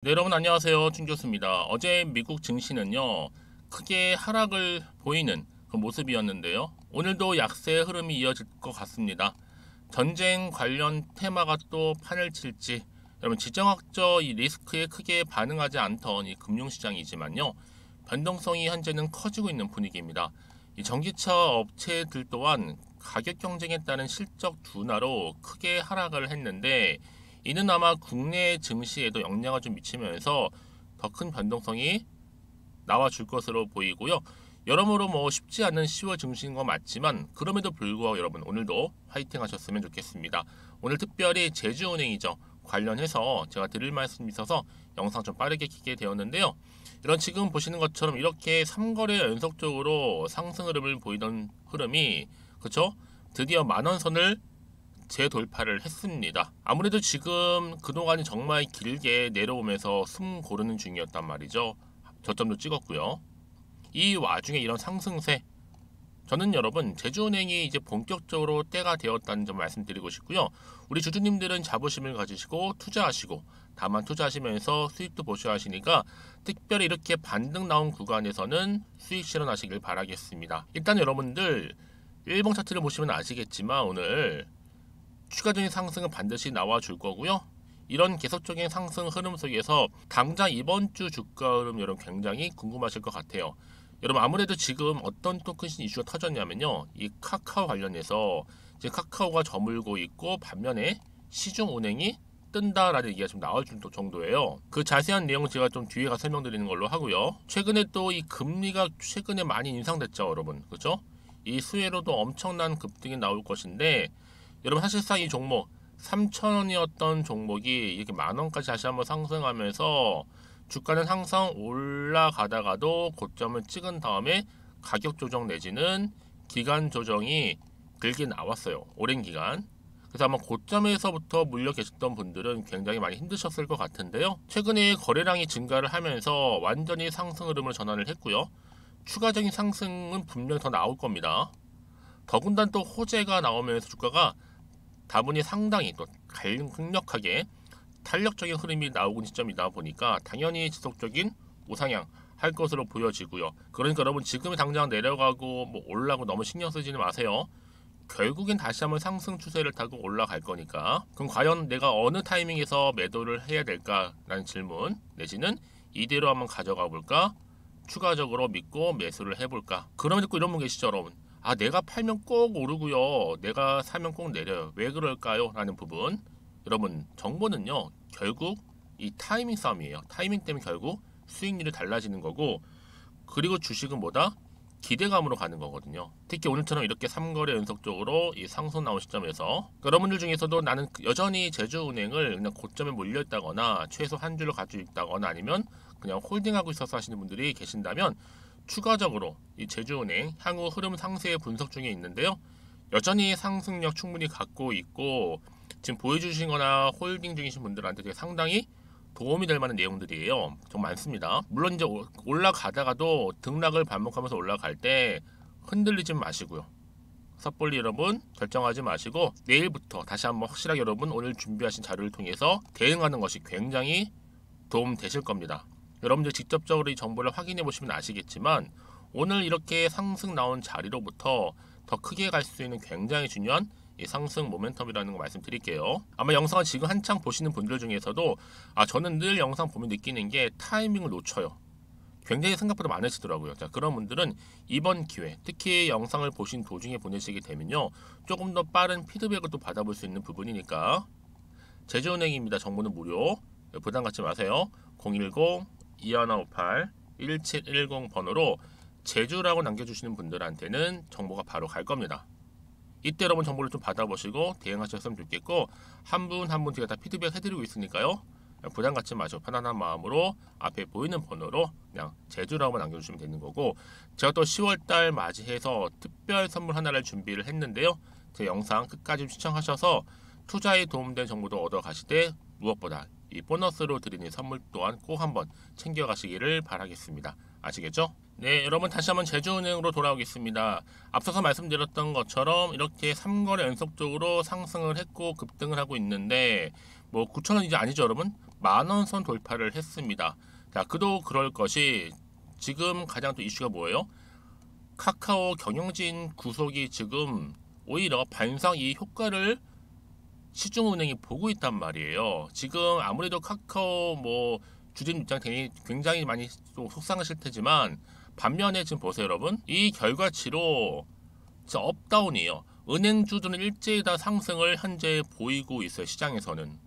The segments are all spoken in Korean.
네, 여러분 안녕하세요. 준교수입니다. 어제 미국 증시는요, 크게 하락을 보이는 그 모습이었는데요. 오늘도 약세 흐름이 이어질 것 같습니다. 전쟁 관련 테마가 또 판을 칠지, 여러분 지정학적 이 리스크에 크게 반응하지 않던 이 금융시장이지만요, 변동성이 현재는 커지고 있는 분위기입니다. 이 전기차 업체들 또한 가격 경쟁에 따른 실적 둔화로 크게 하락을 했는데, 이는 아마 국내 증시에도 영향을 좀 미치면서 더 큰 변동성이 나와줄 것으로 보이고요. 여러모로 쉽지 않은 10월 증시인 건 맞지만 그럼에도 불구하고 여러분 오늘도 화이팅 하셨으면 좋겠습니다. 오늘 특별히 제주은행이죠. 관련해서 제가 드릴 말씀이 있어서 영상 좀 빠르게 켜게 되었는데요. 이런 지금 보시는 것처럼 이렇게 3거래 연속적으로 상승 흐름을 보이던 흐름이 그쵸? 드디어 만원 선을 재돌파를 했습니다. 아무래도 지금 그동안이 정말 길게 내려오면서 숨 고르는 중이었단 말이죠. 저점도 찍었고요. 이 와중에 이런 상승세, 저는 여러분 제주은행이 이제 본격적으로 때가 되었다는 점 말씀드리고 싶고요. 우리 주주님들은 자부심을 가지시고 투자하시고 다만 투자하시면서 수익도 보셔야 하시니까 특별히 이렇게 반등 나온 구간에서는 수익 실현하시길 바라겠습니다. 일단 여러분들 일봉 차트를 보시면 아시겠지만 오늘 추가적인 상승은 반드시 나와줄 거고요. 이런 계속적인 상승 흐름 속에서 당장 이번 주 주가 흐름 여러분 굉장히 궁금하실 것 같아요. 여러분 아무래도 지금 어떤 또 큰 이슈가 터졌냐면요. 이 카카오 관련해서 이제 카카오가 저물고 있고 반면에 시중은행이 뜬다라는 얘기가 좀 나올 정도예요. 그 자세한 내용은 제가 좀 뒤에 가 설명드리는 걸로 하고요. 최근에 또 이 금리가 최근에 많이 인상됐죠, 여러분. 그렇죠? 이 수혜로도 엄청난 급등이 나올 것인데 여러분 사실상 이 종목 3,000원이었던 종목이 이렇게 만원까지 다시 한번 상승하면서 주가는 항상 올라가다가도 고점을 찍은 다음에 가격 조정 내지는 기간 조정이 길게 나왔어요. 오랜 기간. 그래서 아마 고점에서부터 물려 계셨던 분들은 굉장히 많이 힘드셨을 것 같은데요. 최근에 거래량이 증가를 하면서 완전히 상승 흐름을 전환을 했고요. 추가적인 상승은 분명 더 나올 겁니다. 더군다나 또 호재가 나오면서 주가가 다분히 상당히 또 강력하게 탄력적인 흐름이 나오는 시점이다 보니까 당연히 지속적인 우상향 할 것으로 보여지고요. 그러니까 여러분 지금 당장 내려가고 올라가고 너무 신경 쓰지는 마세요. 결국엔 다시 한번 상승 추세를 타고 올라갈 거니까 그럼 과연 내가 어느 타이밍에서 매도를 해야 될까라는 질문 내지는 이대로 한번 가져가 볼까? 추가적으로 믿고 매수를 해볼까? 그러면 듣고 이런 분 계시죠 여러분? 아 내가 팔면 꼭 오르고요. 내가 사면 꼭 내려요. 왜 그럴까요? 라는 부분. 여러분 정보는요. 결국 이 타이밍 싸움이에요. 타이밍 때문에 결국 수익률이 달라지는 거고 그리고 주식은 뭐다? 기대감으로 가는 거거든요. 특히 오늘처럼 이렇게 3거래 연속적으로 이 상승 나온 시점에서 여러분들 중에서도 나는 여전히 제주은행을 그냥 고점에 몰려있다거나 최소 한 줄을 가지고 있다거나 아니면 그냥 홀딩하고 있어서 하시는 분들이 계신다면 추가적으로 이 제주은행 향후 흐름 상세 분석 중에 있는데요. 여전히 상승력 충분히 갖고 있고 지금 보여주신 거나 홀딩 중이신 분들한테 되게 상당히 도움이 될 만한 내용들이에요. 정말 많습니다. 물론 이제 올라가다가도 등락을 반복하면서 올라갈 때 흔들리지 마시고요. 섣불리 여러분 결정하지 마시고 내일부터 다시 한번 확실하게 여러분 오늘 준비하신 자료를 통해서 대응하는 것이 굉장히 도움 되실 겁니다. 여러분들 직접적으로 이 정보를 확인해 보시면 아시겠지만 오늘 이렇게 상승 나온 자리로부터 더 크게 갈 수 있는 굉장히 중요한 이 상승 모멘텀이라는 거 말씀드릴게요. 아마 영상을 지금 한창 보시는 분들 중에서도 저는 늘 영상 보면 느끼는 게 타이밍을 놓쳐요. 굉장히 생각보다 많으시더라고요. 자, 그런 분들은 이번 기회, 특히 영상을 보신 도중에 보내시게 되면요. 조금 더 빠른 피드백을 또 받아볼 수 있는 부분이니까 제주은행입니다. 정보는 무료. 부담 갖지 마세요. 010-2158-1710 번호로 제주라고 남겨주시는 분들한테는 정보가 바로 갈 겁니다. 이때 여러분 정보를 좀 받아보시고 대응하셨으면 좋겠고 한 분 한 분 제가 다 피드백 해드리고 있으니까요. 부담 갖지 마시고 편안한 마음으로 앞에 보이는 번호로 그냥 제주라고 남겨주시면 되는 거고 제가 또 10월달 맞이해서 특별 선물 하나를 준비를 했는데요. 제 영상 끝까지 시청하셔서 투자에 도움된 정보도 얻어 가시되 무엇보다 이 보너스로 드리는 선물 또한 꼭 한번 챙겨가시기를 바라겠습니다. 아시겠죠? 네, 여러분 다시 한번 제주은행으로 돌아오겠습니다. 앞서서 말씀드렸던 것처럼 이렇게 3거래 연속적으로 상승을 했고 급등을 하고 있는데 9,000원 이제 아니죠, 여러분? 만원 선 돌파를 했습니다. 자, 그도 그럴 것이 지금 가장 또 이슈가 뭐예요? 카카오 경영진 구속이 지금 오히려 반상 이 효과를 시중은행이 보고 있단 말이에요. 지금 아무래도 카카오 뭐 주주 입장 굉장히 많이 또 속상하실 테지만 반면에 지금 보세요, 여러분. 이 결과치로 진짜 업다운이에요. 은행주들은 일제히 다 상승을 현재 보이고 있어요. 시장에서는.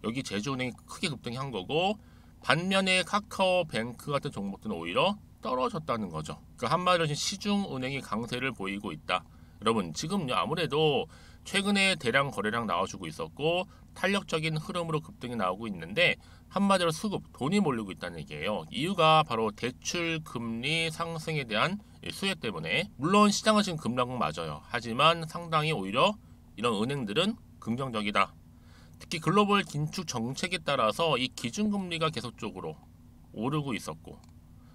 여기 제주은행이 크게 급등한 거고, 반면에 카카오뱅크 같은 종목들은 오히려 떨어졌다는 거죠. 그러니까 한마디로 시중은행이 강세를 보이고 있다. 여러분, 지금요 아무래도 최근에 대량 거래량 나와주고 있었고 탄력적인 흐름으로 급등이 나오고 있는데, 한마디로 수급, 돈이 몰리고 있다는 얘기예요. 이유가 바로 대출 금리 상승에 대한 수혜 때문에. 물론 시장은 지금 급락은 맞아요. 하지만 상당히 오히려 이런 은행들은 긍정적이다. 특히 글로벌 긴축 정책에 따라서 이 기준금리가 계속적으로 오르고 있었고,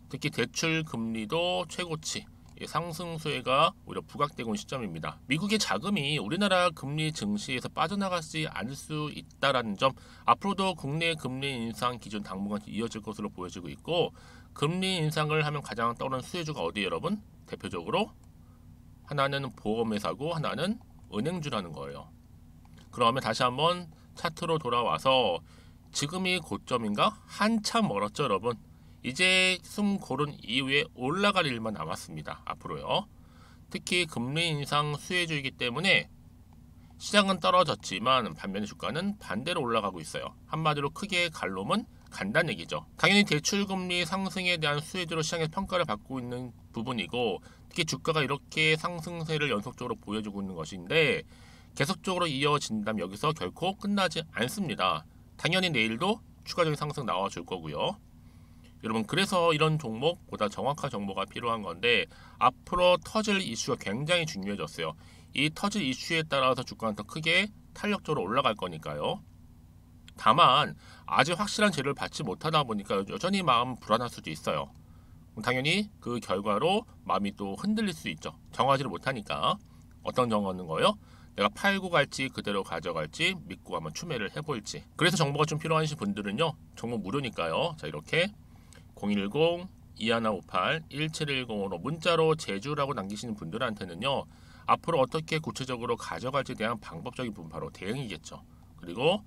특히 대출 금리도 최고치 상승 수혜가 오히려 부각되고 있는 시점입니다. 미국의 자금이 우리나라 금리 증시에서 빠져나가지 않을 수 있다는 점, 앞으로도 국내 금리 인상 기준 당분간 이어질 것으로 보여지고 있고, 금리 인상을 하면 가장 떠오르는 수혜주가 어디예요, 여러분? 대표적으로 하나는 보험회사고 하나는 은행주라는 거예요. 그러면 다시 한번 차트로 돌아와서 지금이 고점인가? 한참 멀었죠, 여러분. 이제 숨 고른 이후에 올라갈 일만 남았습니다. 앞으로요. 특히 금리 인상 수혜주이기 때문에 시장은 떨어졌지만 반면에 주가는 반대로 올라가고 있어요. 한마디로 크게 갈놈은 간다는 얘기죠. 당연히 대출금리 상승에 대한 수혜주로 시장에서 평가를 받고 있는 부분이고, 특히 주가가 이렇게 상승세를 연속적으로 보여주고 있는 것인데, 계속적으로 이어진다면 여기서 결코 끝나지 않습니다. 당연히 내일도 추가적인 상승 나와줄 거고요. 여러분, 그래서 이런 종목보다 정확한 정보가 필요한 건데, 앞으로 터질 이슈가 굉장히 중요해졌어요. 이 터질 이슈에 따라서 주가는 더 크게 탄력적으로 올라갈 거니까요. 다만 아직 확실한 재료를 받지 못하다 보니까 여전히 마음 불안할 수도 있어요. 당연히 그 결과로 마음이 또 흔들릴 수 있죠. 정하지를 못하니까. 어떤 정하는 거예요? 내가 팔고 갈지 그대로 가져갈지 믿고 한번 추매를 해볼지. 그래서 정보가 좀 필요하신 분들은요, 정보 무료니까요. 자, 이렇게 010-2158-1710으로 문자로 제주라고 남기시는 분들한테는요, 앞으로 어떻게 구체적으로 가져갈지에 대한 방법적인 부분, 바로 대응이겠죠. 그리고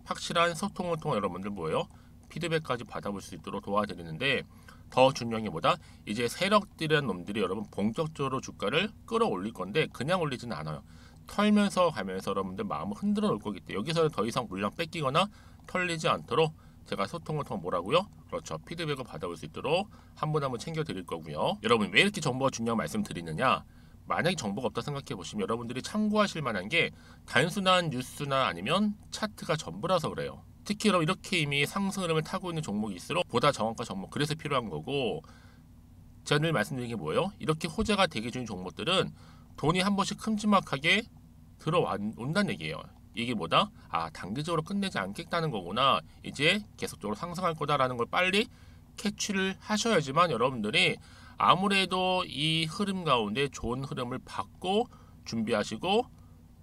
확실한 소통을 통해 여러분들 뭐예요? 피드백까지 받아볼 수 있도록 도와드리는데, 더 중요한 게 뭐다? 이제 세력들이란 놈들이 여러분 본격적으로 주가를 끌어올릴 건데 그냥 올리지는 않아요. 털면서 가면서 여러분들 마음을 흔들어 놓을 거기 때문에 여기서는 더 이상 물량 뺏기거나 털리지 않도록 제가 소통을 통해 뭐라고요? 그렇죠. 피드백을 받아볼 수 있도록 한 분 한 분 챙겨 드릴 거고요. 여러분, 왜 이렇게 정보가 중요한 말씀 드리느냐? 만약에 정보가 없다 생각해 보시면 여러분들이 참고하실 만한 게 단순한 뉴스나 아니면 차트가 전부라서 그래요. 특히 여러분, 이렇게 이미 상승 흐름을 타고 있는 종목일수록 보다 정확한 정보, 그래서 필요한 거고, 제가 늘 말씀드린 게 뭐예요? 이렇게 호재가 대기 중인 종목들은 돈이 한 번씩 큼지막하게 들어온다는 얘기예요. 이게 뭐다? 아, 단기적으로 끝내지 않겠다는 거구나. 이제 계속적으로 상승할 거다라는 걸 빨리 캐치를 하셔야지만 여러분들이 아무래도 이 흐름 가운데 좋은 흐름을 받고 준비하시고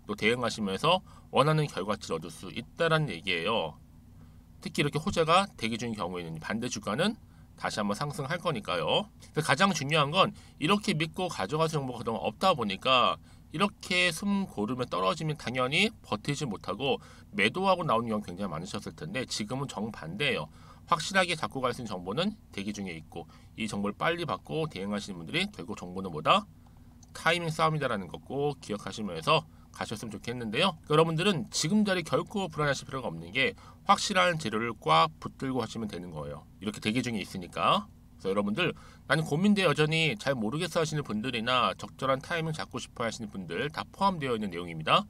또 대응하시면서 원하는 결과치를 얻을 수 있다는 얘기예요. 특히 이렇게 호재가 대기 중인 경우에는 반대 주가는 다시 한번 상승할 거니까요. 가장 중요한 건 이렇게 믿고 가져갈 정보가 그동안 없다 보니까 이렇게 숨 고르면 떨어지면 당연히 버티지 못하고 매도하고 나오는 경우 굉장히 많으셨을 텐데, 지금은 정반대예요. 확실하게 잡고 갈 수 있는 정보는 대기 중에 있고, 이 정보를 빨리 받고 대응하시는 분들이 결국 정보는 뭐다? 타이밍 싸움이다라는 거 꼭 기억하시면서 가셨으면 좋겠는데요. 여러분들은 지금 자리 결코 불안하실 필요가 없는 게 확실한 재료를 꽉 붙들고 하시면 되는 거예요. 이렇게 대기 중에 있으니까. 그래서 여러분들, 나는 고민돼 여전히 잘 모르겠어 하시는 분들이나 적절한 타이밍 잡고 싶어 하시는 분들 다 포함되어 있는 내용입니다.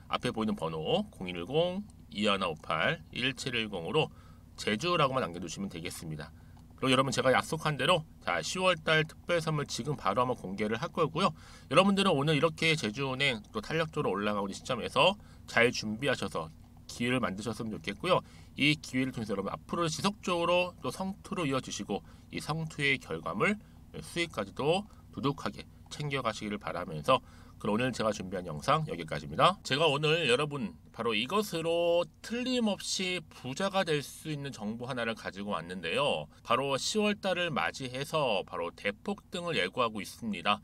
앞에 보이는 번호 010-2158-1710으로 제주라고만 남겨두시면 되겠습니다. 그리고 여러분, 제가 약속한 대로 10월달 특별 선물 지금 바로 한번 공개를 할 거고요. 여러분들은 오늘 이렇게 제주은행 또 탄력적으로 올라가고 있는 시점에서 잘 준비하셔서 기회를 만드셨으면 좋겠고요. 이 기회를 통해서 여러분 앞으로 지속적으로 또 성투로 이어주시고 이 성투의 결과물 수익까지도 두둑하게 챙겨가시기를 바라면서 그럼 오늘 제가 준비한 영상 여기까지입니다. 제가 오늘 여러분 바로 이것으로 틀림없이 부자가 될 수 있는 정보 하나를 가지고 왔는데요. 바로 10월달을 맞이해서 바로 대폭등을 예고하고 있습니다.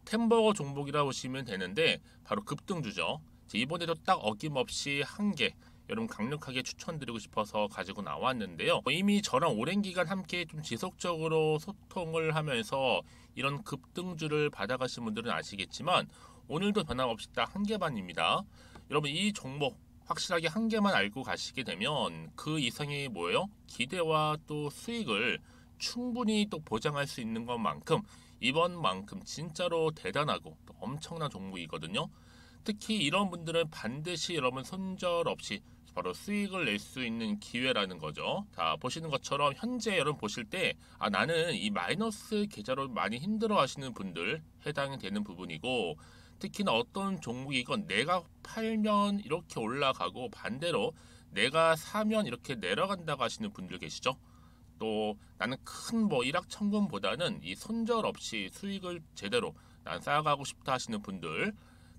템버거 종목이라 보시면 되는데 바로 급등주죠. 이번에도 딱 어김없이 한 개 여러분 강력하게 추천드리고 싶어서 가지고 나왔는데요. 이미 저랑 오랜 기간 함께 좀 지속적으로 소통을 하면서 이런 급등주를 받아가신 분들은 아시겠지만 오늘도 변함없이 딱 한 개만입니다. 여러분 이 종목 확실하게 한 개만 알고 가시게 되면 그 이상이 뭐예요? 기대와 또 수익을 충분히 또 보장할 수 있는 것만큼 이번만큼 진짜로 대단하고 또 엄청난 종목이거든요. 특히 이런 분들은 반드시 여러분 손절 없이 바로 수익을 낼 수 있는 기회라는 거죠. 자, 보시는 것처럼 현재 여러분 보실 때 나는 이 마이너스 계좌로 많이 힘들어 하시는 분들 해당이 되는 부분이고, 특히나 어떤 종목이건 내가 팔면 이렇게 올라가고 반대로 내가 사면 이렇게 내려간다고 하시는 분들 계시죠. 또 나는 큰 뭐 일확천금보다는 이 손절 없이 수익을 제대로 난 쌓아가고 싶다 하시는 분들,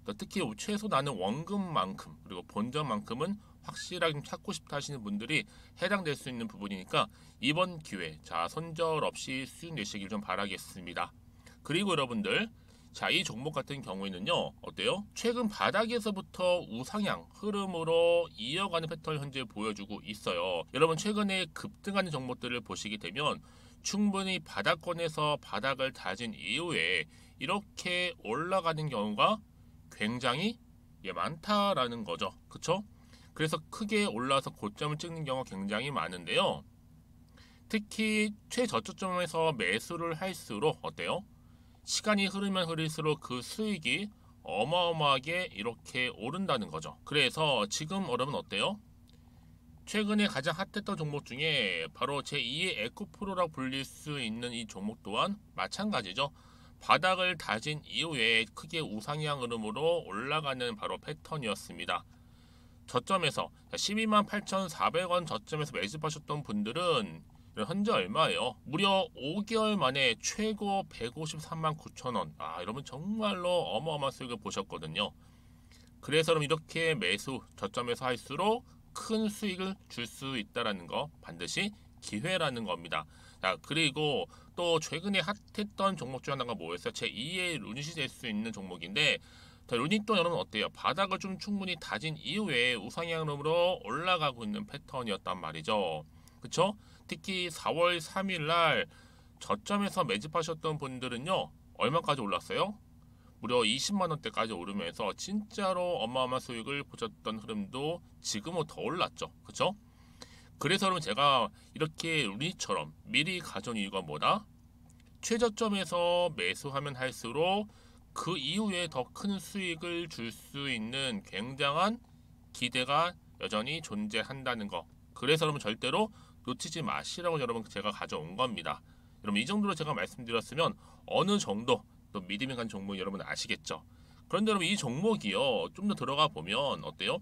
또 특히 최소 나는 원금만큼 그리고 본전만큼은 확실하게 찾고 싶다 하시는 분들이 해당될 수 있는 부분이니까 이번 기회 자 손절 없이 수익 내시길 좀 바라겠습니다. 그리고 여러분들 자, 이 종목 같은 경우에는요 어때요? 최근 바닥에서부터 우상향 흐름으로 이어가는 패턴을 현재 보여주고 있어요. 여러분 최근에 급등하는 종목들을 보시게 되면 충분히 바닥권에서 바닥을 다진 이후에 이렇게 올라가는 경우가 굉장히 많다라는 거죠. 그쵸? 그래서 크게 올라서 고점을 찍는 경우가 굉장히 많은데요. 특히 최저점에서 매수를 할수록 어때요? 시간이 흐르면 흐를수록 그 수익이 어마어마하게 이렇게 오른다는 거죠. 그래서 지금 여러분 어때요? 최근에 가장 핫했던 종목 중에 바로 제2의 에코프로라고 불릴 수 있는 이 종목 또한 마찬가지죠. 바닥을 다진 이후에 크게 우상향 흐름으로 올라가는 바로 패턴이었습니다. 저점에서 128,400원 저점에서 매집하셨던 분들은 현재 얼마예요? 무려 5개월 만에 최고 153만 9천원. 여러분 정말로 어마어마한 수익을 보셨거든요. 그래서 그럼 이렇게 매수 저점에서 할수록 큰 수익을 줄 수 있다는 거 반드시 기회라는 겁니다. 자, 그리고 또 최근에 핫했던 종목 중 하나가 뭐였어요? 제2의 루닛이 될 수 있는 종목인데, 자, 루닛도 여러분 어때요? 바닥을 좀 충분히 다진 이후에 우상향으로 올라가고 있는 패턴이었단 말이죠. 그쵸? 특히 4월 3일 날 저점에서 매집하셨던 분들은요 얼마까지 올랐어요? 무려 20만원대까지 오르면서 진짜로 어마어마한 수익을 보셨던 흐름도 지금은 더 올랐죠. 그쵸? 그래서 여러분 제가 이렇게 루닛처럼 미리 가져온 이유가 뭐다? 최저점에서 매수하면 할수록 그 이후에 더 큰 수익을 줄 수 있는 굉장한 기대가 여전히 존재한다는 거. 그래서 여러분 절대로 놓치지 마시라고 여러분 제가 가져온 겁니다. 여러분 이 정도로 제가 말씀드렸으면 어느 정도 또 믿음이 간 종목 여러분 아시겠죠? 그런데 여러분 이 종목이요 좀 더 들어가 보면 어때요?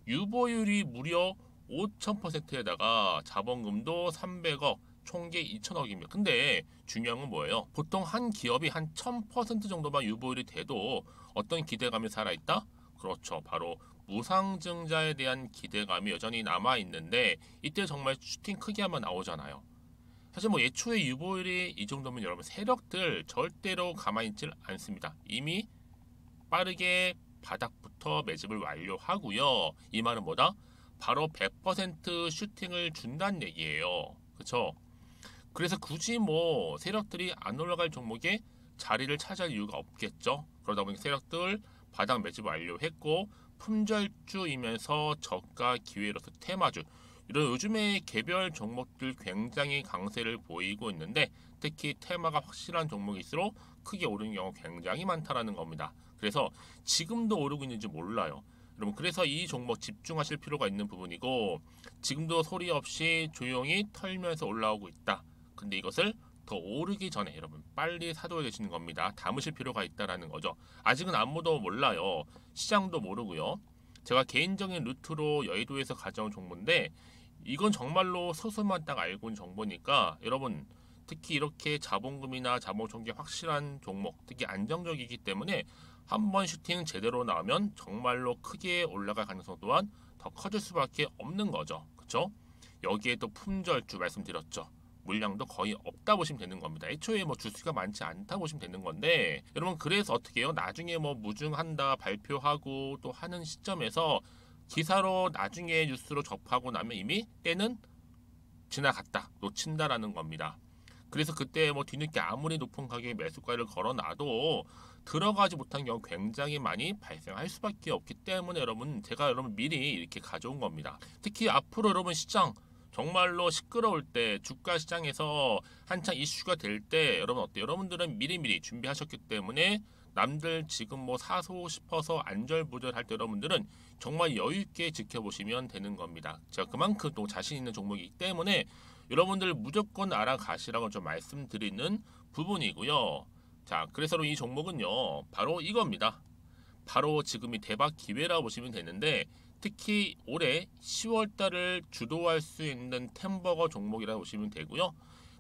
유보율이 무려 5000%에다가 자본금도 300억 총계 2천억입니다. 근데 중요한 건 뭐예요? 보통 한 기업이 한 1000% 정도만 유보율이 돼도 어떤 기대감이 살아있다? 그렇죠. 바로 무상증자에 대한 기대감이 여전히 남아있는데 이때 정말 슈팅 크게 한번 나오잖아요. 사실 뭐 예초에 유보율이 이 정도면 여러분 세력들 절대로 가만히 있질 않습니다. 이미 빠르게 바닥부터 매집을 완료하고요. 이 말은 뭐다? 바로 100% 슈팅을 준다는 얘기예요. 그쵸? 그래서 굳이 뭐 세력들이 안 올라갈 종목에 자리를 차지할 이유가 없겠죠. 그러다 보니 세력들 바닥 매집 완료했고 품절주이면서 저가 기회로서 테마주 이런 요즘에 개별 종목들 굉장히 강세를 보이고 있는데 특히 테마가 확실한 종목일수록 크게 오르는 경우 굉장히 많다라는 겁니다. 그래서 지금도 오르고 있는지 몰라요. 여러분 그래서 이 종목 집중하실 필요가 있는 부분이고 지금도 소리 없이 조용히 털면서 올라오고 있다. 근데 이것을 더 오르기 전에 여러분 빨리 사둬야 되시는 겁니다. 담으실 필요가 있다라는 거죠. 아직은 아무도 몰라요. 시장도 모르고요. 제가 개인적인 루트로 여의도에서 가져온 정보인데 이건 정말로 소수만 딱 알고 있는 정보니까 여러분 특히 이렇게 자본금이나 자본 총계 확실한 종목 특히 안정적이기 때문에 한번 슈팅 제대로 나오면 정말로 크게 올라갈 가능성 또한 더 커질 수밖에 없는 거죠. 그렇죠? 여기에 또 품절주 말씀드렸죠. 물량도 거의 없다 보시면 되는 겁니다. 애초에 뭐 주수가 많지 않다 보시면 되는 건데, 여러분 그래서 어떻게 해요? 나중에 뭐 무증한다 발표하고 또 하는 시점에서 기사로 나중에 뉴스로 접하고 나면 이미 때는 지나갔다, 놓친다라는 겁니다. 그래서 그때 뭐 뒤늦게 아무리 높은 가격에 매수가를 걸어놔도 들어가지 못한 경우 굉장히 많이 발생할 수밖에 없기 때문에 여러분, 제가 여러분 미리 이렇게 가져온 겁니다. 특히 앞으로 여러분 시장 정말로 시끄러울 때, 주가 시장에서 한창 이슈가 될 때 여러분 어때요? 여러분들은 미리미리 준비하셨기 때문에 남들 지금 뭐 사고 싶어서 안절부절할 때 여러분들은 정말 여유 있게 지켜보시면 되는 겁니다. 제가 그만큼 또 자신 있는 종목이기 때문에 여러분들 무조건 알아가시라고 좀 말씀드리는 부분이고요. 자, 그래서 이 종목은요, 바로 이겁니다. 바로 지금이 대박 기회라 보시면 되는데, 특히 올해 10월 달을 주도할 수 있는 템버거 종목이라고 보시면 되고요.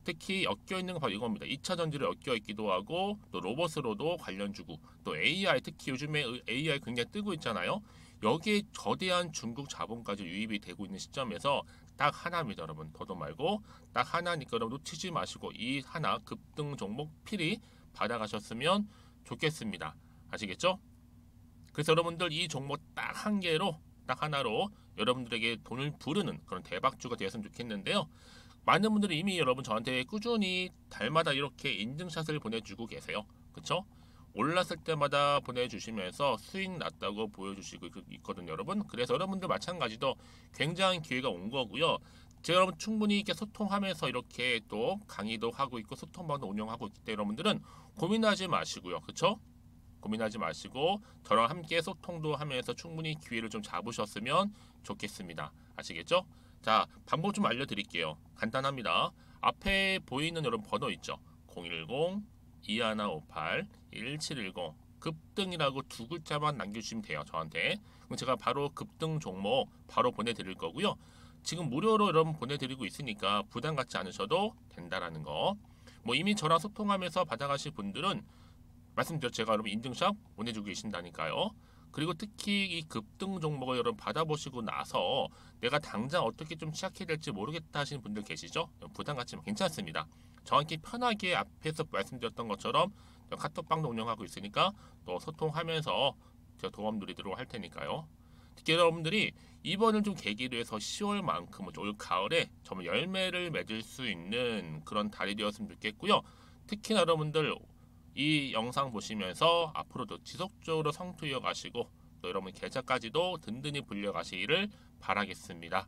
특히 엮여있는 건 바로 이겁니다. 2차 전지로 엮여있기도 하고, 또 로봇으로도 관련 주고, 또 AI, 특히 요즘에 AI 굉장히 뜨고 있잖아요. 여기에 거대한 중국 자본까지 유입이 되고 있는 시점에서 딱 하나입니다, 여러분. 더도 말고 딱 하나니까 여러분 놓치지 마시고 이 하나 급등 종목 필히 받아가셨으면 좋겠습니다. 아시겠죠? 그래서 여러분들 이 종목 딱 한 개로, 딱 하나로 여러분들에게 돈을 부르는 그런 대박주가 되었으면 좋겠는데요. 많은 분들이 이미 여러분 저한테 꾸준히 달마다 이렇게 인증샷을 보내주고 계세요. 그쵸? 올랐을 때마다 보내주시면서 수익 났다고 보여주시고 있거든요, 여러분. 그래서 여러분들 마찬가지도 굉장히 기회가 온 거고요. 제가 여러분 충분히 이렇게 소통하면서 이렇게 또 강의도 하고 있고 소통방도 운영하고 있기 때문에 여러분들은 고민하지 마시고요. 그쵸? 고민하지 마시고 저랑 함께 소통도 하면서 충분히 기회를 좀 잡으셨으면 좋겠습니다. 아시겠죠? 자, 방법 좀 알려드릴게요. 간단합니다. 앞에 보이는 여러분 번호 있죠? 010-2158-1710 급등이라고 두 글자만 남겨주시면 돼요. 저한테. 그럼 제가 바로 급등 종목 바로 보내드릴 거고요. 지금 무료로 여러분 보내드리고 있으니까 부담 갖지 않으셔도 된다라는 거. 뭐 이미 저랑 소통하면서 받아가실 분들은 말씀드렸죠. 제가 여러분 인증샷 보내주고 계신다니까요. 그리고 특히 이 급등 종목을 여러분 받아보시고 나서 내가 당장 어떻게 좀 시작해야 될지 모르겠다 하시는 분들 계시죠? 부담 갖지만 괜찮습니다. 저한테 편하게 앞에서 말씀드렸던 것처럼 카톡방도 운영하고 있으니까 또 소통하면서 제가 도움 드리도록 할 테니까요. 특히 여러분들이 이번을 좀 계기로 해서 10월만큼은 올 가을에 정말 열매를 맺을 수 있는 그런 달이 되었으면 좋겠고요. 특히나 여러분들 이 영상 보시면서 앞으로도 지속적으로 성투 이어가시고 또 여러분 계좌까지도 든든히 불려가시기를 바라겠습니다.